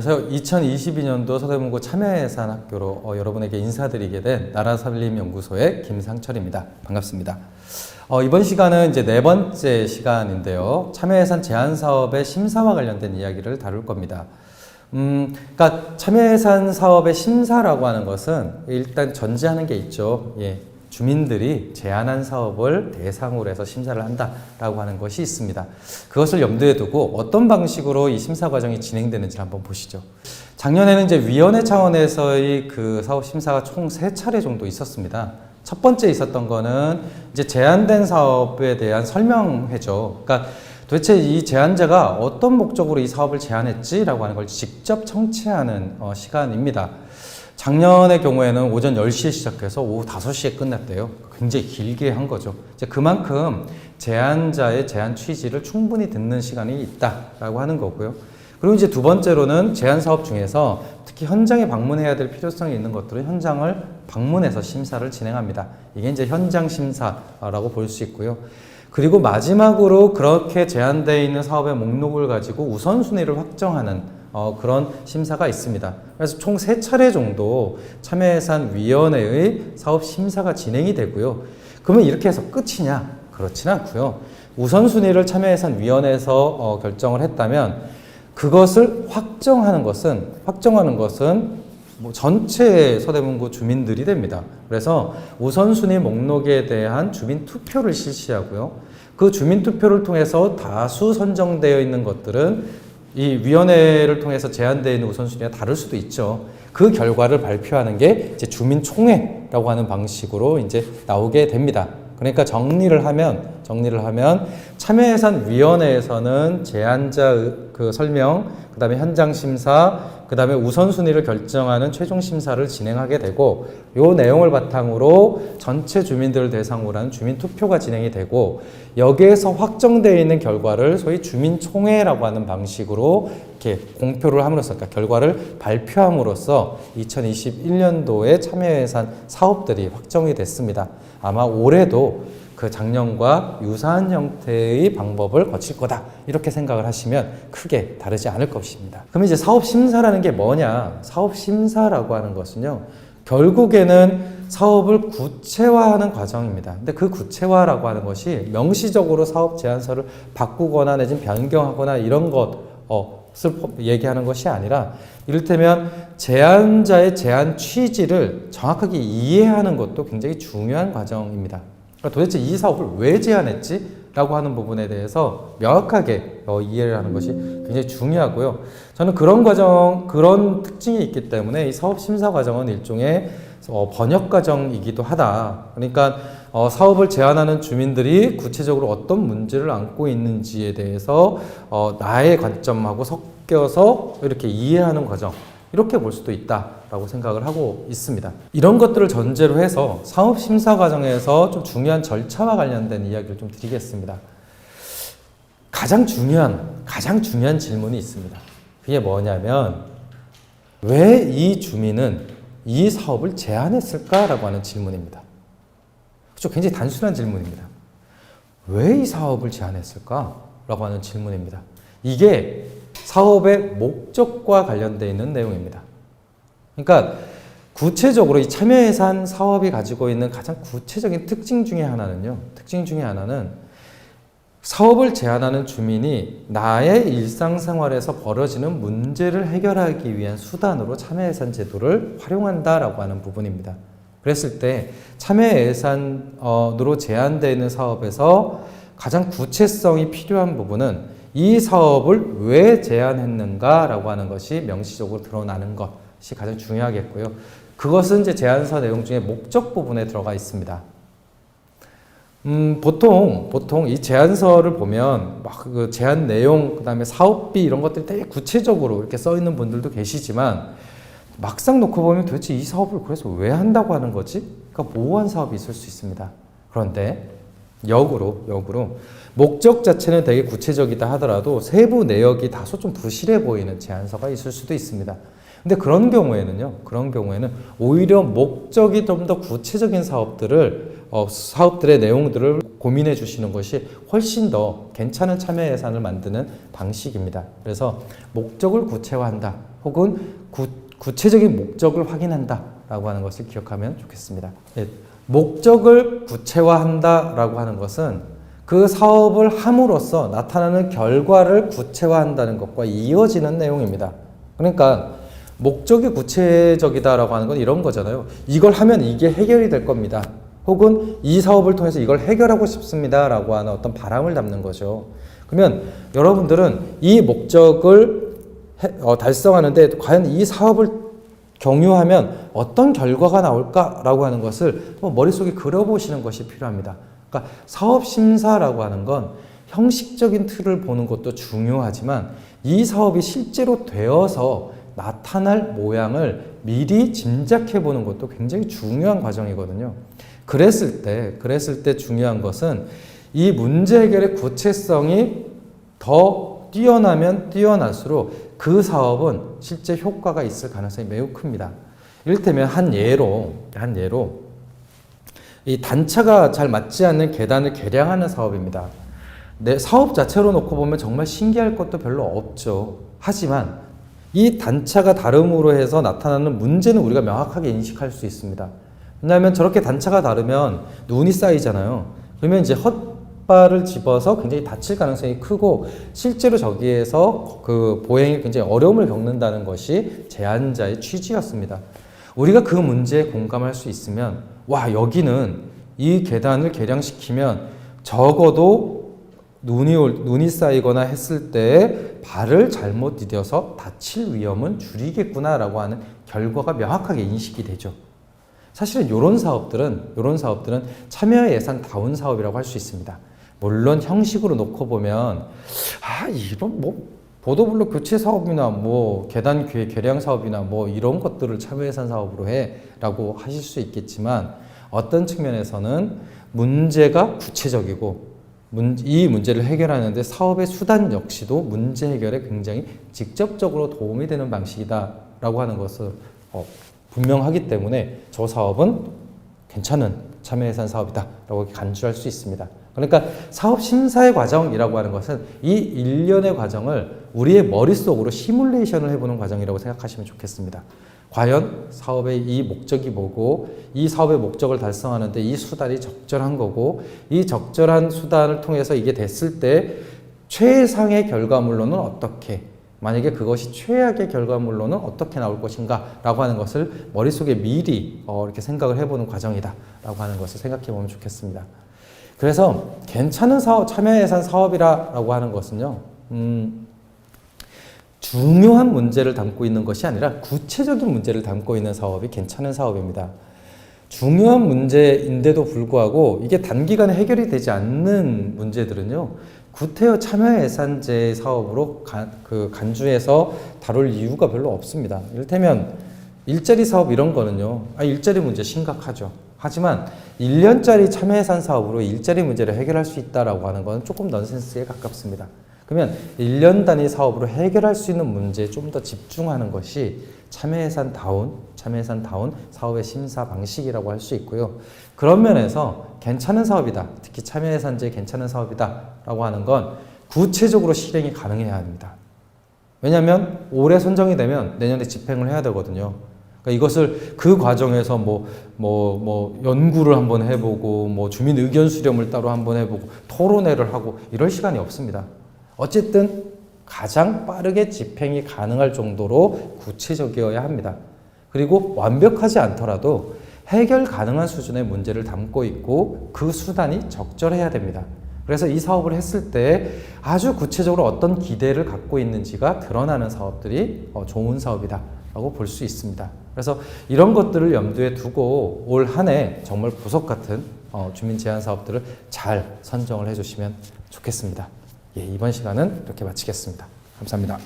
안녕하세요. 2022년도 서대문구 참여예산학교로 여러분에게 인사드리게 된 나라살림연구소의 김상철입니다. 반갑습니다. 이번 시간은 이제 네 번째 시간인데요. 참여예산 제한사업의 심사와 관련된 이야기를 다룰 겁니다. 그러니까 참여예산 사업의 심사라고 하는 것은 일단 전제하는 게 있죠. 주민들이 제안한 사업을 대상으로 해서 심사를 한다라고 하는 것이 있습니다. 그것을 염두에 두고 어떤 방식으로 이 심사 과정이 진행되는지 한번 보시죠. 작년에는 이제 위원회 차원에서의 그 사업 심사가 총 3차례 정도 있었습니다. 첫 번째 있었던 거는 이제 제안된 사업에 대한 설명회죠. 그러니까 도대체 이 제안자가 어떤 목적으로 이 사업을 제안했지라고 하는 걸 직접 청취하는 시간입니다. 작년의 경우에는 오전 10시에 시작해서 오후 5시에 끝났대요. 굉장히 길게 한 거죠. 이제 그만큼 제안자의 제안 취지를 충분히 듣는 시간이 있다라고 하는 거고요. 그리고 이제 두 번째로는 제안 사업 중에서 특히 현장에 방문해야 될 필요성이 있는 것들은 현장을 방문해서 심사를 진행합니다. 이게 이제 현장 심사라고 볼 수 있고요. 그리고 마지막으로 그렇게 제안되어 있는 사업의 목록을 가지고 우선순위를 확정하는 그런 심사가 있습니다. 그래서 총 3차례 정도 참여예산위원회의 사업 심사가 진행이 되고요. 그러면 이렇게 해서 끝이냐? 그렇지는 않고요. 우선순위를 참여예산위원회에서 결정을 했다면 그것을 확정하는 것은 뭐 전체 서대문구 주민들이 됩니다. 그래서 우선순위 목록에 대한 주민 투표를 실시하고요. 그 주민 투표를 통해서 다수 선정되어 있는 것들은 이 위원회를 통해서 제안되어 있는 우선순위가 다를 수도 있죠. 그 결과를 발표하는 게 이제 주민총회라고 하는 방식으로 이제 나오게 됩니다. 그러니까 정리를 하면 참여예산위원회에서는 제안자 그 설명, 그 다음에 현장 심사, 그 다음에 우선순위를 결정하는 최종 심사를 진행하게 되고, 요 내용을 바탕으로 전체 주민들을 대상으로 하는 주민투표가 진행이 되고, 여기에서 확정되어 있는 결과를 소위 주민총회라고 하는 방식으로 이렇게 공표를 함으로써, 그러니까 결과를 발표함으로써 2021년도에 참여예산 사업들이 확정이 됐습니다. 아마 올해도 그 작년과 유사한 형태의 방법을 거칠 거다, 이렇게 생각을 하시면 크게 다르지 않을 것입니다. 그럼 이제 사업심사라는 게 뭐냐? 사업심사라고 하는 것은요, 결국에는 사업을 구체화하는 과정입니다. 근데 그 구체화라고 하는 것이 명시적으로 사업 제안서를 바꾸거나 내지는 변경하거나 이런 것을 얘기하는 것이 아니라, 이를테면 제안자의 제안 취지를 정확하게 이해하는 것도 굉장히 중요한 과정입니다. 그러니까 도대체 이 사업을 왜 제안했지? 라고 하는 부분에 대해서 명확하게 이해를 하는 것이 굉장히 중요하고요. 저는 그런 특징이 있기 때문에 이 사업 심사 과정은 일종의 번역 과정이기도 하다. 그러니까 사업을 제안하는 주민들이 구체적으로 어떤 문제를 안고 있는지에 대해서 나의 관점하고 섞여서 이렇게 이해하는 과정, 이렇게 볼 수도 있다라고 생각을 하고 있습니다. 이런 것들을 전제로 해서 사업 심사 과정에서 좀 중요한 절차와 관련된 이야기를 좀 드리겠습니다. 가장 중요한 질문이 있습니다. 그게 뭐냐면, 왜 이 주민은 이 사업을 제안했을까라고 하는 질문입니다. 그렇죠? 굉장히 단순한 질문입니다. 왜 이 사업을 제안했을까라고 하는 질문입니다. 이게 사업의 목적과 관련되어 있는 내용입니다. 그러니까 구체적으로 이 참여예산 사업이 가지고 있는 가장 구체적인 특징 중에 하나는 사업을 제안하는 주민이 나의 일상생활에서 벌어지는 문제를 해결하기 위한 수단으로 참여예산 제도를 활용한다라고 하는 부분입니다. 그랬을 때 참여예산으로 제안되어 있는 사업에서 가장 구체성이 필요한 부분은 이 사업을 왜 제안했는가라고 하는 것이 명시적으로 드러나는 것이 가장 중요하겠고요. 그것은 이제 제안서 내용 중에 목적 부분에 들어가 있습니다. 보통 이 제안서를 보면 막 그 제안 내용, 그 다음에 사업비 이런 것들이 되게 구체적으로 이렇게 써 있는 분들도 계시지만, 막상 놓고 보면 도대체 이 사업을 그래서 왜 한다고 하는 거지? 그러니까 모호한 사업이 있을 수 있습니다. 그런데 역으로 목적 자체는 되게 구체적이다 하더라도 세부 내역이 다소 좀 부실해 보이는 제안서가 있을 수도 있습니다. 근데 그런 경우에는 오히려 목적이 좀 더 구체적인 사업들의 내용들을 고민해 주시는 것이 훨씬 더 괜찮은 참여 예산을 만드는 방식입니다. 그래서 목적을 구체화한다. 혹은 구체적인 목적을 확인한다라고 하는 것을 기억하면 좋겠습니다. 예, 목적을 구체화한다라고 하는 것은 그 사업을 함으로써 나타나는 결과를 구체화한다는 것과 이어지는 내용입니다. 그러니까 목적이 구체적이다라고 하는 건 이런 거잖아요. 이걸 하면 이게 해결이 될 겁니다. 혹은 이 사업을 통해서 이걸 해결하고 싶습니다라고 하는 어떤 바람을 담는 거죠. 그러면 여러분들은 이 목적을 달성하는데 과연 이 사업을 경유하면 어떤 결과가 나올까라고 하는 것을 머릿속에 그려보시는 것이 필요합니다. 그러니까 사업 심사라고 하는 건 형식적인 틀을 보는 것도 중요하지만 이 사업이 실제로 되어서 나타날 모양을 미리 짐작해 보는 것도 굉장히 중요한 과정이거든요. 그랬을 때 중요한 것은 이 문제 해결의 구체성이 더 뛰어나면 뛰어날수록 그 사업은 실제 효과가 있을 가능성이 매우 큽니다. 이를테면 한 예로 이 단차가 잘 맞지 않는 계단을 개량하는 사업입니다. 내 사업 자체로 놓고 보면 정말 신기할 것도 별로 없죠. 하지만 이 단차가 다름으로 해서 나타나는 문제는 우리가 명확하게 인식할 수 있습니다. 왜냐하면 저렇게 단차가 다르면 눈이 쌓이잖아요. 그러면 이제 헛발을 집어서 굉장히 다칠 가능성이 크고 실제로 저기에서 그 보행에 굉장히 어려움을 겪는다는 것이 제안자의 취지였습니다. 우리가 그 문제에 공감할 수 있으면 와, 여기는 이 계단을 개량시키면 적어도 눈이 쌓이거나 했을 때 발을 잘못 디뎌서 다칠 위험은 줄이겠구나라고 하는 결과가 명확하게 인식이 되죠. 사실은 이런 사업들은 참여 예산 다운 사업이라고 할 수 있습니다. 물론 형식으로 놓고 보면 이런 보도블록 교체 사업이나 계단 개량 사업이나 이런 것들을 참여 예산 사업으로 해라고 하실 수 있겠지만 어떤 측면에서는 문제가 구체적이고 이 문제를 해결하는데 사업의 수단 역시도 문제 해결에 굉장히 직접적으로 도움이 되는 방식이다라고 하는 것을 분명하기 때문에 저 사업은 괜찮은 참여 예산 사업이다라고 간주할 수 있습니다. 그러니까 사업 심사의 과정이라고 하는 것은 이 일련의 과정을 우리의 머릿속으로 시뮬레이션을 해보는 과정이라고 생각하시면 좋겠습니다. 과연 사업의 이 목적이 뭐고 이 사업의 목적을 달성하는데 이 수단이 적절한 거고 이 적절한 수단을 통해서 이게 됐을 때 최상의 결과물로는 어떻게, 만약에 그것이 최악의 결과물로는 어떻게 나올 것인가 라고 하는 것을 머릿속에 미리 이렇게 생각을 해보는 과정이다 라고 하는 것을 생각해 보면 좋겠습니다. 그래서 괜찮은 사업, 참여 예산 사업이라고 하는 것은요, 중요한 문제를 담고 있는 것이 아니라 구체적인 문제를 담고 있는 사업이 괜찮은 사업입니다. 중요한 문제인데도 불구하고 이게 단기간에 해결이 되지 않는 문제들은요, 구태여 참여 예산제 사업으로 간주해서 다룰 이유가 별로 없습니다. 이를테면 일자리 사업 이런 거는요, 일자리 문제 심각하죠. 하지만 1년짜리 참여 예산 사업으로 일자리 문제를 해결할 수 있다라고 하는 건 조금 넌센스에 가깝습니다. 그러면 1년 단위 사업으로 해결할 수 있는 문제에 좀 더 집중하는 것이 참여 예산 다운 사업의 심사 방식이라고 할 수 있고요. 그런 면에서 괜찮은 사업이다, 특히 참여 예산제 괜찮은 사업이다 라고 하는 건 구체적으로 실행이 가능해야 합니다. 왜냐하면 올해 선정이 되면 내년에 집행을 해야 되거든요. 그러니까 이것을 그 과정에서 연구를 한번 해보고 주민 의견 수렴을 따로 한번 해보고 토론회를 하고 이럴 시간이 없습니다. 어쨌든 가장 빠르게 집행이 가능할 정도로 구체적이어야 합니다. 그리고 완벽하지 않더라도 해결 가능한 수준의 문제를 담고 있고 그 수단이 적절해야 됩니다. 그래서 이 사업을 했을 때 아주 구체적으로 어떤 기대를 갖고 있는지가 드러나는 사업들이 좋은 사업이다 라고 볼 수 있습니다. 그래서 이런 것들을 염두에 두고 올 한 해 정말 보석 같은 주민 제안 사업들을 잘 선정을 해주시면 좋겠습니다. 이번 시간은 이렇게 마치겠습니다. 감사합니다.